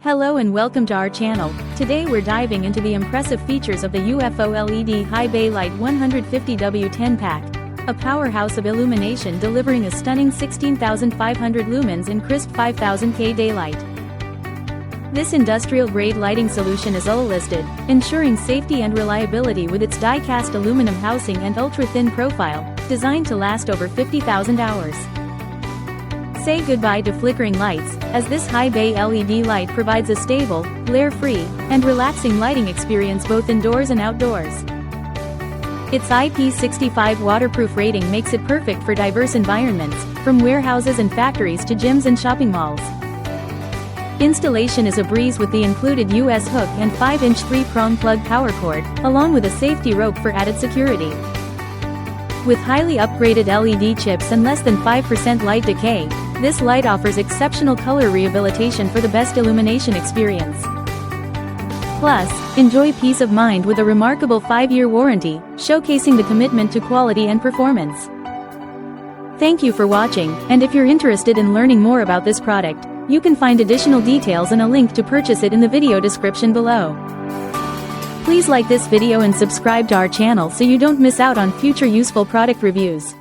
Hello and welcome to our channel. Today we're diving into the impressive features of the UFO LED High Bay Light 150W10 pack. A powerhouse of illumination delivering a stunning 16,500 lumens in crisp 5,000K daylight. This industrial-grade lighting solution is UL-listed, ensuring safety and reliability with its die-cast aluminum housing and ultra-thin profile, designed to last over 50,000 hours. Say goodbye to flickering lights, as this high bay LED light provides a stable, glare-free, and relaxing lighting experience both indoors and outdoors. Its IP65 waterproof rating makes it perfect for diverse environments, from warehouses and factories to gyms and shopping malls. Installation is a breeze with the included US hook and 5-inch 3-prong plug power cord, along with a safety rope for added security. With highly upgraded LED chips and less than 5% light decay, this light offers exceptional color rehabilitation for the best illumination experience. Plus, enjoy peace of mind with a remarkable 5-year warranty, showcasing the commitment to quality and performance. Thank you for watching, and if you're interested in learning more about this product, you can find additional details and a link to purchase it in the video description below. Please like this video and subscribe to our channel so you don't miss out on future useful product reviews.